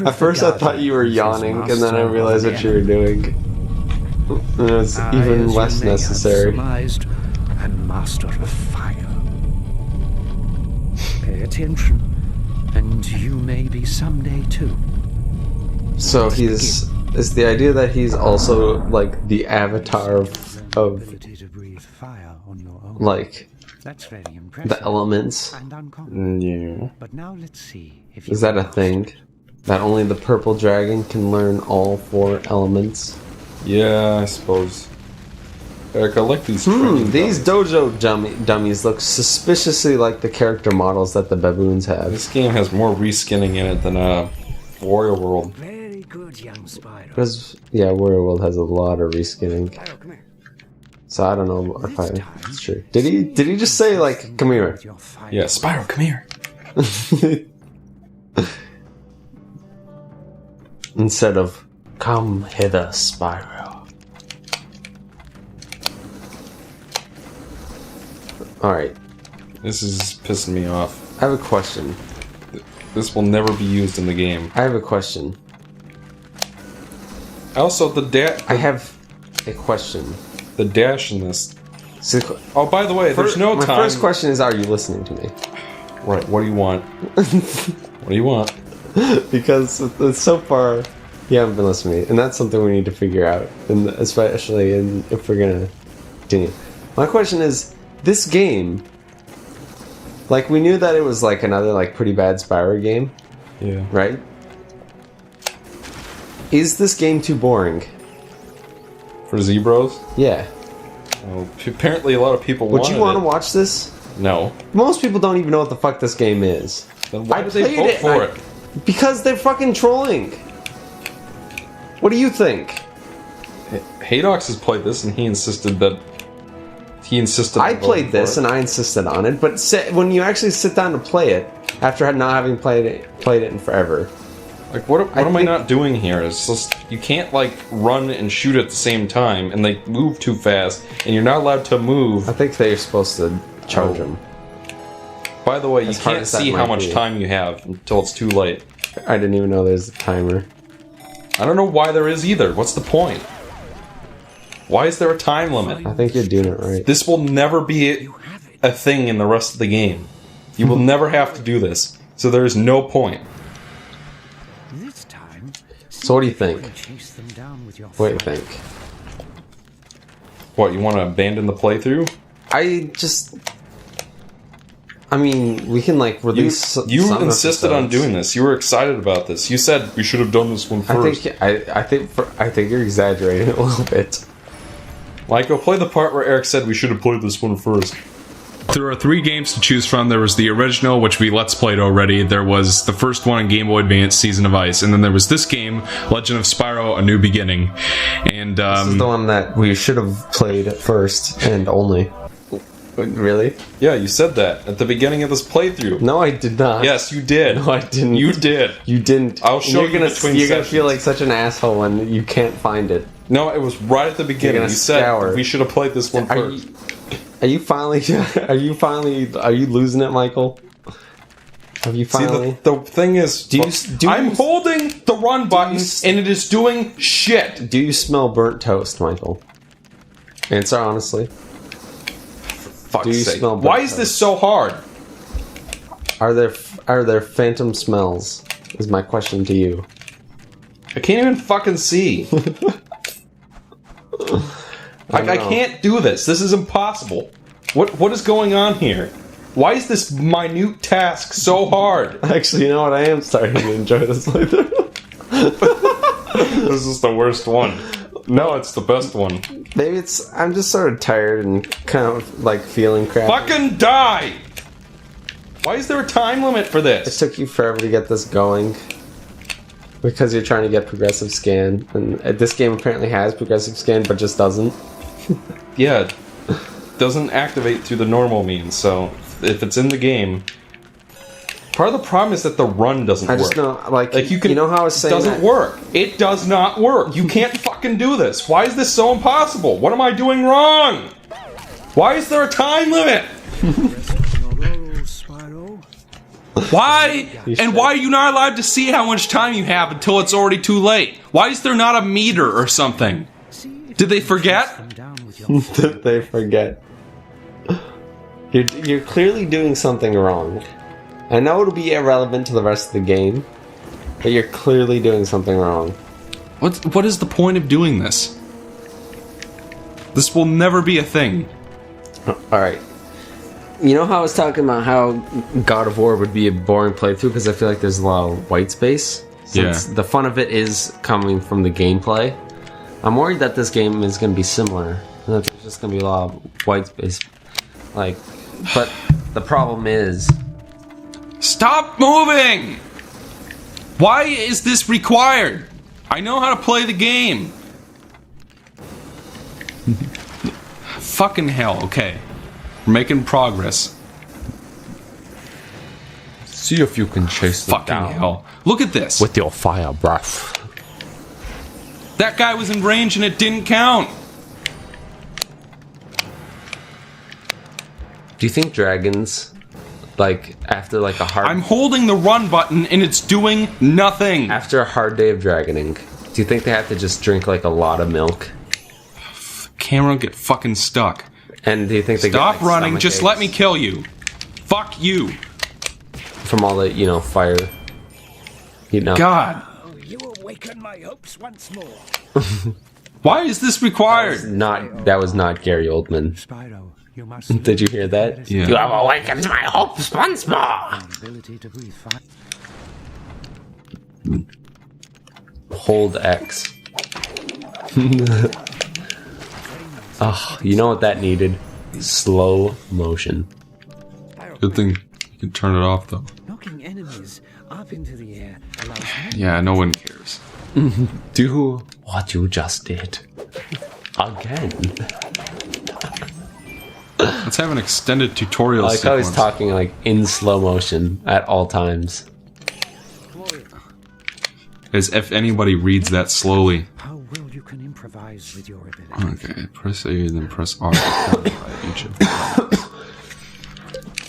At first I thought you were yawning, and then I realized what you were doing. And it was even less necessary. And master of fire. Pay attention, and you may be someday too. So is the idea that he's also like the avatar of like the elements? Yeah. But now let's see if is that a thing? That only the purple dragon can learn all 4 elements? Yeah, I suppose. Eric, I like these. These dojo dummies look suspiciously like the character models that the baboons have. This game has more reskinning in it than Warrior World. Very good, young Spyro. Because yeah, Warrior World has a lot of reskinning. Spyro, come here. So I don't know if it's true. Did he just say like, come here? Yeah, Spyro, come here. Instead of, come hither, Spyro. Alright. This is pissing me off. I have a question. This will never be used in the game. I have a question. Also, I have a question. The dash in this. So, oh, by the way, there's no time. My first question is, are you listening to me? Right, what do you want? What do you want? Because so far, you haven't been listening to me, and that's something we need to figure out, and especially if we're gonna continue. My question is, this game, like, we knew that it was like another like pretty bad Spyro game, yeah, right? Is this game too boring for ZBros? Yeah. Well, apparently, a lot of people. Would you want to watch this? No. Most people don't even know what the fuck this game is. Then why did they vote for it? Because they're fucking trolling. What do you think? Haydox has played this, and he insisted that. I played this, and I insisted on it. But when you actually sit down to play it, after not having played it in forever, like what am I not doing here? It's just you can't like run and shoot at the same time, and they move too fast, and you're not allowed to move. I think they're supposed to charge them. By the way, you can't see how much time you have until it's too late. I didn't even know there's a timer. I don't know why there is either. What's the point? Why is there a time limit? I think you're doing it right. This will never be a thing in the rest of the game. You will never have to do this. So there is no point. So what do you think? What do you think? What, you want to abandon the playthrough? I mean, we can like release. You insisted on doing this. You were excited about this. You said we should have done this one first. I think you're exaggerating a little bit. Like, go play the part where Eric said we should have played this one first. There are 3 games to choose from. There was the original, which we Let's Played already. There was the first one on Game Boy Advance, Season of Ice. And then there was this game, Legend of Spyro, A New Beginning. And this is the one that we should have played first and only. Really? Yeah, you said that at the beginning of this playthrough. No, I did not. Yes, you did. No, I didn't. You did. You didn't. I'll show you between You're gonna feel like such an asshole when you can't find it. No, it was right at the beginning. You said we should have played this one first. Are you finally losing it, Michael? Have you finally? See, the thing is, I'm holding the run button, and it is doing shit. Do you smell burnt toast, Michael? Answer honestly. Do you smell burnt toast? This so hard? Are there phantom smells? Is my question to you. I can't even fucking see. I can't do this. This is impossible. What is going on here? Why is this minute task so hard? Actually, you know what? I am starting to enjoy this playthrough. This is the worst one. No, it's the best one. Maybe I'm just sort of tired and kind of like feeling crappy. Fucking die! Why is there a time limit for this? It took you forever to get this going. Because you're trying to get progressive scan. And this game apparently has progressive scan, but just doesn't. Yeah, it doesn't activate through the normal means, so if it's in the game... Part of the problem is that the run doesn't work. I just know, like you can. You know how I was saying it doesn't work. It does not work. You can't fucking do this. Why is this so impossible? What am I doing wrong? Why is there a time limit? Why? And why are you not allowed to see how much time you have until it's already too late? Why is there not a meter or something? Did they forget? Did they forget? You're clearly doing something wrong. I know it'll be irrelevant to the rest of the game, but you're clearly doing something wrong. What is the point of doing this? This will never be a thing. Alright. You know how I was talking about how God of War would be a boring playthrough because I feel like there's a lot of white space? Since the fun of it is coming from the gameplay. I'm worried that this game is going to be similar. And that there's just going to be a lot of white space. Like, but the problem is... Stop moving! Why is this required? I know how to play the game. Fucking hell, okay. We're making progress. See if you can chase them Fucking hell. Look at this. with your fire breath. That guy was in range and it didn't count. Do you think dragons, like, after like a hard... I'm holding the run button and it's doing nothing. After a hard day of dragoning, do you think they have to just drink like a lot of milk? Camera get fucking stuck. And do you think they Stop get, like, running, stomach just aches let me kill you. Fuck you. from all the, fire? God. You awaken my hopes once more. Why is this required? That was not Gary Oldman. Spyro, you must Did you hear that? Yeah. You have awakened my hopes once more. ability to breathe fire. Hold X. Oh, you know what that needed? Slow motion. Good thing you can turn it off though. Knocking enemies up into the air allows Yeah, no one cares. Do what you just did. Again. Let's have an extended tutorial I like how sequence. he's talking like in slow motion at all times. As if anybody reads that slowly. how well you can improvise with your ability. Okay, press A, then press R. Each of them.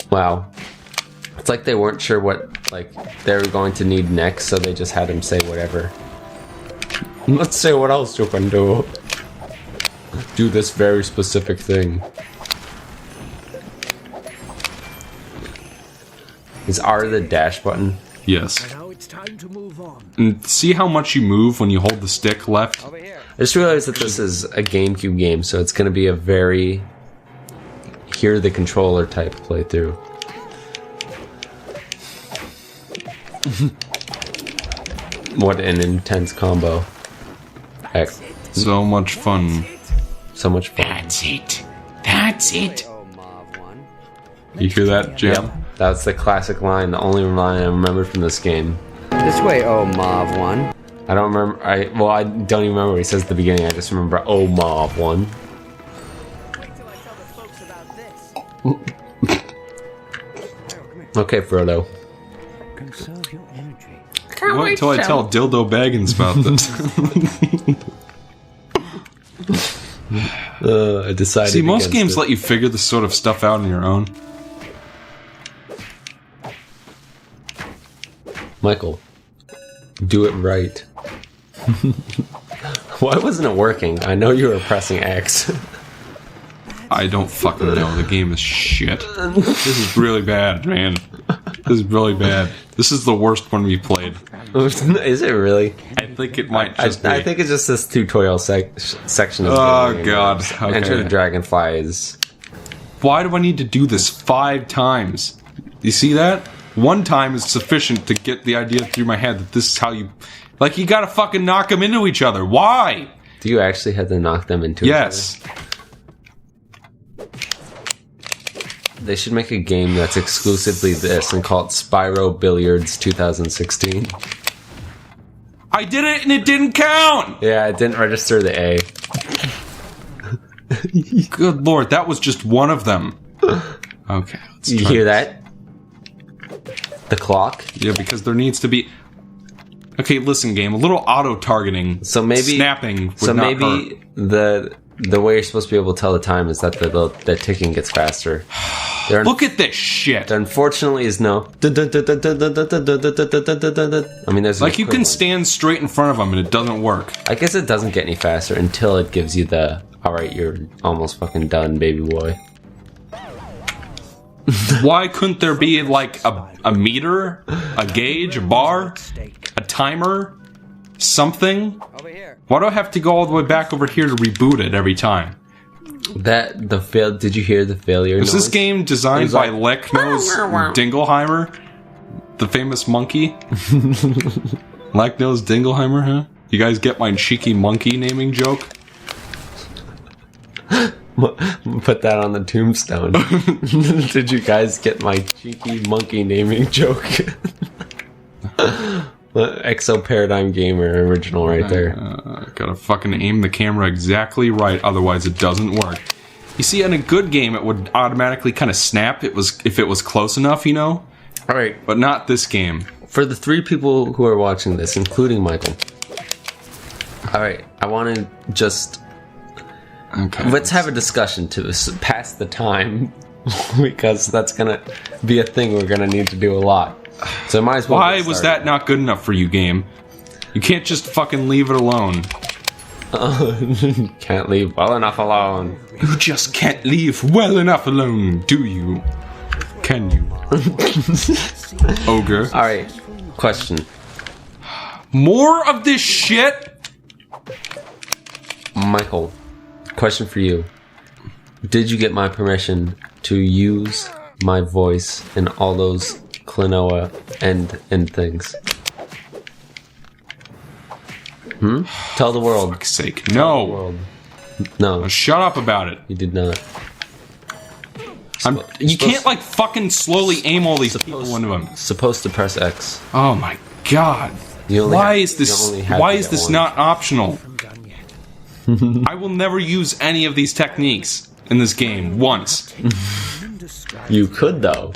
Wow. It's like they weren't sure what they were going to need next, so they just had him say whatever. Let's see what else you can do. Do this very specific thing. Is R the dash button? Yes. Now it's time to move on. And see how much you move when you hold the stick left? I just realized that this is a GameCube game, so it's going to be a very hear the controller type playthrough. What an intense combo. Heck, So much fun. so much fun. That's it. That's it. You hear that, Jim? Yep, that's the classic line, the only line I remembered from this game. This way, oh Mav one. I don't remember, I don't even remember what he says at the beginning, I just remember, oh Mob 1. Okay, Frodo. Conserve your energy. Wait until I tell Dildo Baggins about this. I decided See, most against games it. let you figure this sort of stuff out on your own. Michael, do it right. Why wasn't it working? I know you were pressing X. I don't fucking know. The game is shit. This is really bad, man. This is really bad. This is the worst one we played. Is it really? I think it might just be. I think it's just this tutorial section. Of Oh, the game. God. Okay. Enter the Dragonfly is... Why do I need to do this 5 times? You see that? 1 time is sufficient to get the idea through my head that this is how you... Like, you gotta fucking knock them into each other. Why? Do you actually have to knock them into Yes. each other? They should make a game that's exclusively this and call it Spyro Billiards 2016. I did it and it didn't count! Yeah, it didn't register the A. Good lord, that was just one of them. Okay, let's You try hear this. that? The clock? Yeah, because there needs to be... Okay, listen, game. A little auto-targeting. So maybe... Snapping would So not maybe hurt. the way you're supposed to be able to tell the time is that the ticking gets faster. Look at this shit. There unfortunately is no... I mean, there's... Like, you can stand straight in front of them and it doesn't work. I guess it doesn't get any faster until it gives you the... Alright, you're almost fucking done, baby boy. Why couldn't there be, like, a meter? A gauge? A bar? A timer? Something? Over here. Why do I have to go all the way back over here to reboot it every time? Did you hear the failure Was noise? this game designed by Lecknose Dingleheimer? The famous monkey? Lecknose Dingleheimer, huh? You guys get my cheeky monkey naming joke? Put that on the tombstone. Did you guys get my cheeky monkey naming joke? Exo Paradigm Gamer original right there. Gotta fucking aim the camera exactly right, otherwise it doesn't work. You see, in a good game, it would automatically kind of snap if it was close enough, you know? Alright, But not this game. for the 3 people who are watching this, including Michael. Alright, I want to just... Okay. Let's have a discussion to pass the time, because that's gonna be a thing we're gonna need to do a lot. So might as well. Why get was started. that not good enough for you, game? You can't just fucking leave it alone. Can't leave well enough alone. You just can't leave well enough alone, do you? Can you? Ogre. Alright, question. More of this shit? Michael, question for you. Did you get my permission to use my voice in all those Klonoa and things? Tell the world. Fuck's sake. No. World. No, Shut up about it. you did not. You can't, like, fucking slowly aim all these people into them. Supposed to press X. Oh my god. You only Why have- is this? you only have Why to is get this one. not optional? Done yet. I will never use any of these techniques in this game once. You could though.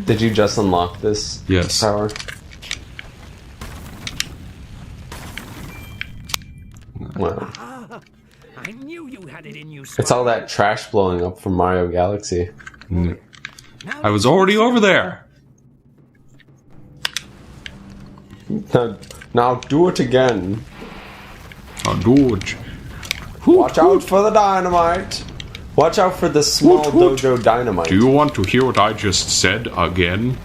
Did you just unlock this Yes. power? Wow. I knew you had it in you. It's all that trash blowing up from Mario Galaxy. I was already over there. Now do it again. Oh, George. Watch out for the dynamite. Watch out for the small Woot, woot. dojo dynamite. Do you want to hear what I just said again?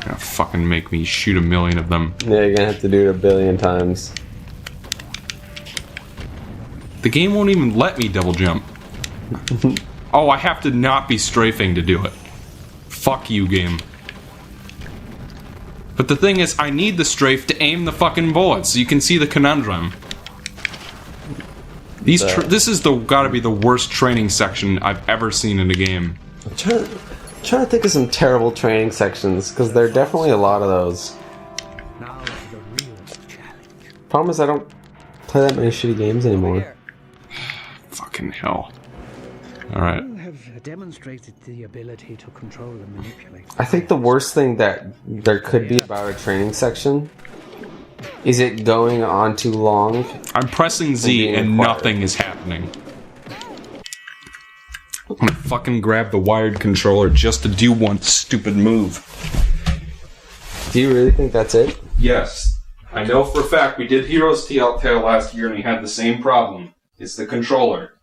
Gonna fucking make me shoot 1,000,000 of them. Yeah, you're gonna have to do it 1,000,000,000 times. The game won't even let me double jump. Oh, I have to not be strafing to do it. Fuck you, game. But the thing is, I need the strafe to aim the fucking bullets, so you can see the conundrum. This is gotta be the worst training section I've ever seen in a game. I'm trying to think of some terrible training sections, because there are definitely a lot of those. Now for the real challenge. Problem is I don't play that many shitty games anymore. Fucking hell. Alright. You have demonstrated the ability to control and manipulate. I think the worst thing that there could be about a training section is it going on too long. I'm pressing Z being and quiet. nothing is happening. I'm gonna fucking grab the wired controller just to do one stupid move. Do you really think that's it? Yes. I know for a fact we did Heroes Telltale last year and we had the same problem. It's the controller.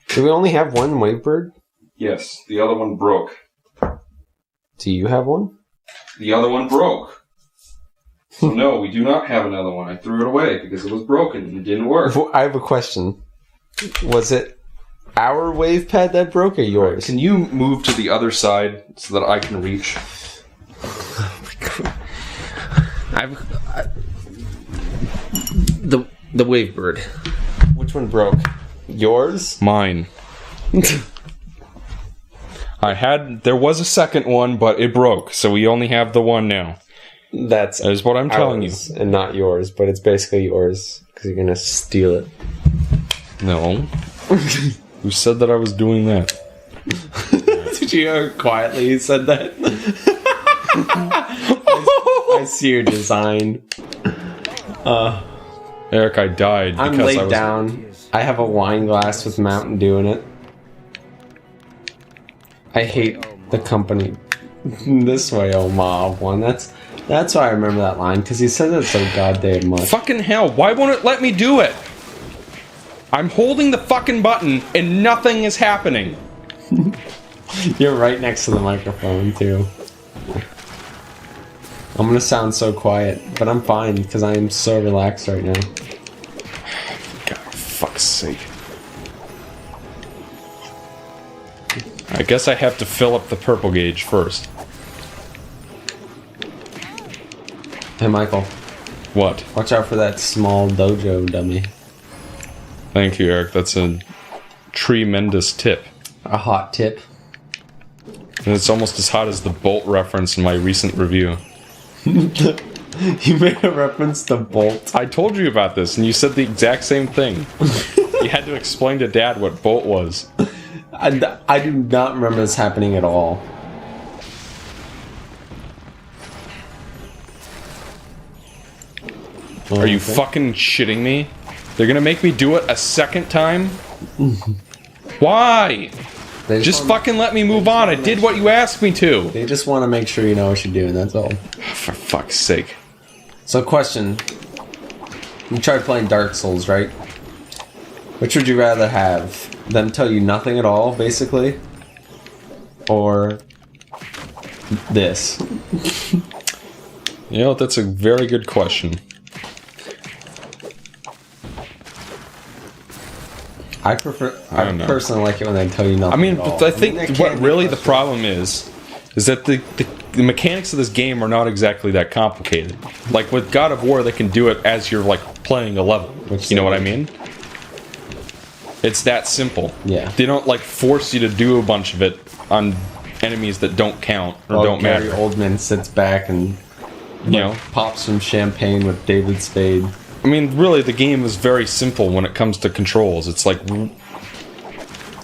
Do we only have one Wavebird? Yes, the other one broke. Do you have one? The other one broke. So no, we do not have another one. I threw it away because it was broken and it didn't work. I have a question. Was it our wave pad that broke or yours? Can you move to the other side so that I can reach? The Wavebird. Which one broke? Yours? Mine. There was a second one, but it broke, so we only have the one now. That is what I'm telling you. And not yours, but it's basically yours because you're gonna steal it. No. Who said that I was doing that? Did you hear how quietly he said that? I see your design. Eric, I died because I'm laid down. I have a wine glass with Mountain Dew in it. I hate the company. This way, oh Mav one. That's why I remember that line, because he said it so goddamn much. Fucking hell, why won't it let me do it? I'm holding the fucking button and nothing is happening. You're right next to the microphone, too. I'm gonna sound so quiet, but I'm fine, because I am so relaxed right now. God, for fuck's sake. I guess I have to fill up the purple gauge first. Hey, Michael. What? Watch out for that small dojo dummy. Thank you, Eric. That's a tremendous tip. A hot tip. And it's almost as hot as the Bolt reference in my recent review. You made a reference to Bolt. I told you about this, and you said the exact same thing. You had to explain to Dad what Bolt was. I do not remember this happening at all. Are you fucking shitting me? They're gonna make me do it a second time? Why? Just fucking let me move on. I did what you asked me to. They just want to make sure you know what you're doing, that's all. For fuck's sake. So, question. You tried playing Dark Souls, right? Which would you rather have? Them tell you nothing at all, basically? Or this? You know, that's a very good question. I personally like it when they tell you nothing. I mean, at all. but I think what really the problem is that the mechanics of this game are not exactly that complicated. Like with God of War, they can do it as you're like playing a level. You know what I mean? It's that simple. Yeah. They don't like force you to do a bunch of it on enemies that don't count or don't Gary matter. Oldman sits back and pops some champagne with David Spade. I mean, really, the game is very simple when it comes to controls. It's like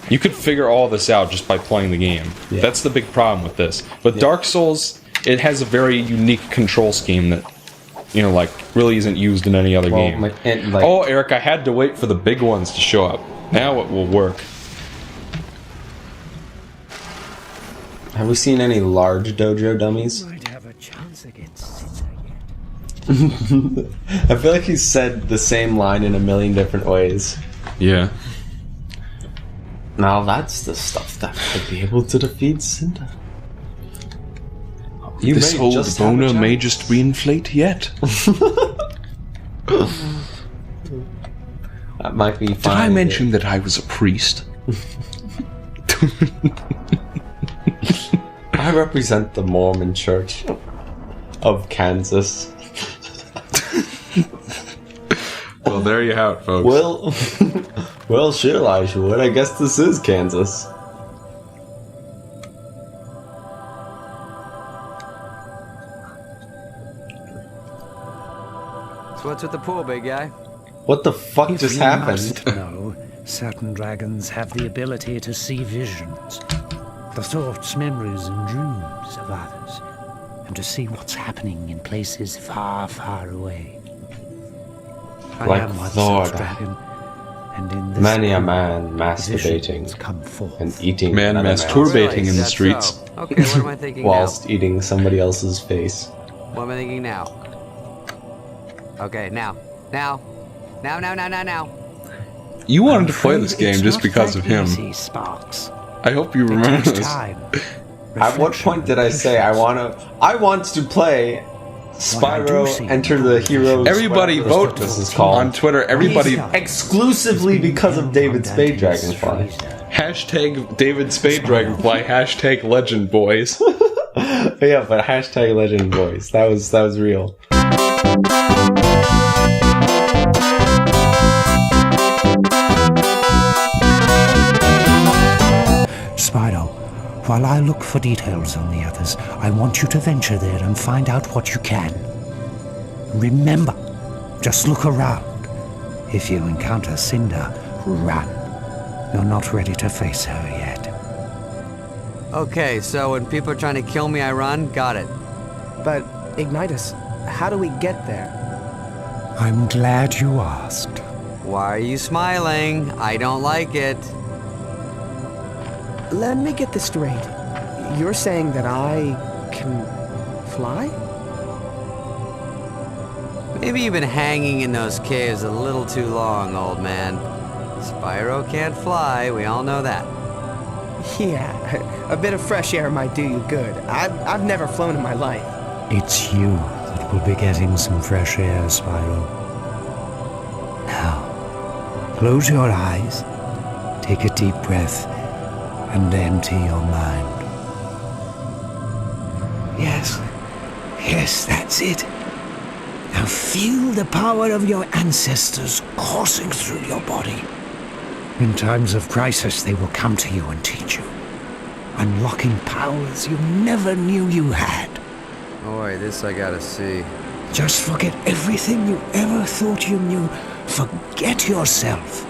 you could figure all this out just by playing the game. Yeah. That's the big problem with this. But Dark Souls, it has a very unique control scheme that, you know, like really isn't used in any other game. Oh, Eric, I had to wait for the big ones to show up. Now it will work. Have we seen any large dojo dummies? Might have a chance against Sita yet. I feel like he said the same line in a million different ways. Yeah. Now that's the stuff that could be able to defeat Cinta. This whole boner may just reinflate yet. That might be fine. Did I mention that I was a priest? I represent the Mormon Church of Kansas. Well, there you have it, folks. Well, shit, Elijah Wood. I guess this is Kansas. So what's with the pool, big guy? What the fuck just happened? Must know, certain dragons have the ability to see visions, the thoughts, memories, and dreams of others, and to see what's happening in places far, far away. I Like am one Thor. such dragon, and in this Many a pool, man masturbating visions come forth. and eating Man another masturbating in the That's streets. so. Okay, what am I thinking whilst eating somebody else's face. now? What am I thinking now? Okay, now. You wanted I'm to play afraid this game it's just not because that of him. easy, Sparks. I hope you It remember takes this. time. At what point did I say I want to play Spyro Enter the Heroes? Everybody whatever vote this is called. on Twitter. Everybody Exclusively because of David Spade Dragonfly. hashtag David Spade Dragonfly. Hashtag Legend Boys. Yeah, but hashtag Legend Boys. That was real. Spyro, while I look for details on the others, I want you to venture there and find out what you can. Remember, just look around. If you encounter Cinder, run. You're not ready to face her yet. Okay, so when people are trying to kill me, I run? Got it. But, Ignitus, how do we get there? I'm glad you asked. Why are you smiling? I don't like it. Let me get this straight. You're saying that I can fly? Maybe you've been hanging in those caves a little too long, old man. Spyro can't fly, we all know that. Yeah, a bit of fresh air might do you good. I've never flown in my life. It's you that will be getting some fresh air, Spyro. Now, close your eyes, take a deep breath, and empty your mind. Yes, that's it. Now feel the power of your ancestors coursing through your body. In times of crisis, they will come to you and teach you, unlocking powers you never knew you had. Boy, this I gotta see. Just forget everything you ever thought you knew. Forget yourself.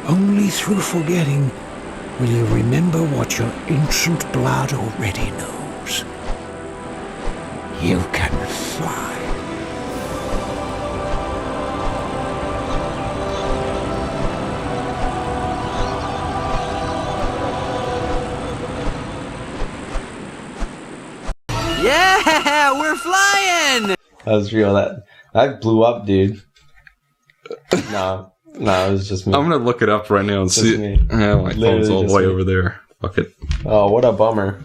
Only through forgetting will you remember what your ancient blood already knows. You can fly. Yeah, we're flying! That was real. That blew up, dude. No, it was just me. I'm gonna look it up right now and Just see. me. My phone's all the just way me. over there. Fuck it. Oh, what a bummer.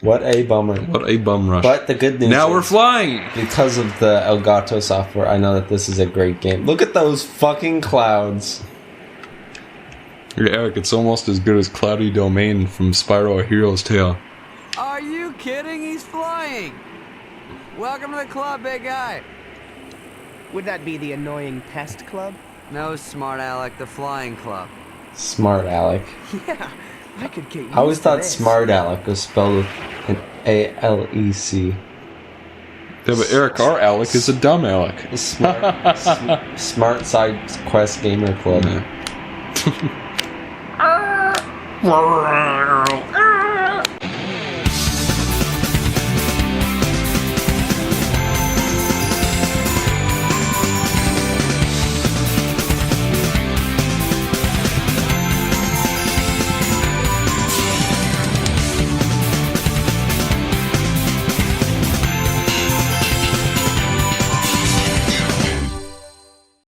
What a bummer. What a bum rush. But the good news Now is, we're flying! because of the Elgato software, I know that this is a great game. Look at those fucking clouds. Yeah, Eric, it's almost as good as Cloudy Domain from Spyro: A Hero's Tale. Are you kidding? He's flying! Welcome to the club, big guy. Would that be the annoying pest club? No, smart Alec, the flying club. Smart Alec. Yeah, I could get used I always to thought this. Smart Alec was spelled with an A-L-E-C. Yeah, but Eric, our Alec is a dumb Alec. Smart Side Quest Gamer Club. Yeah.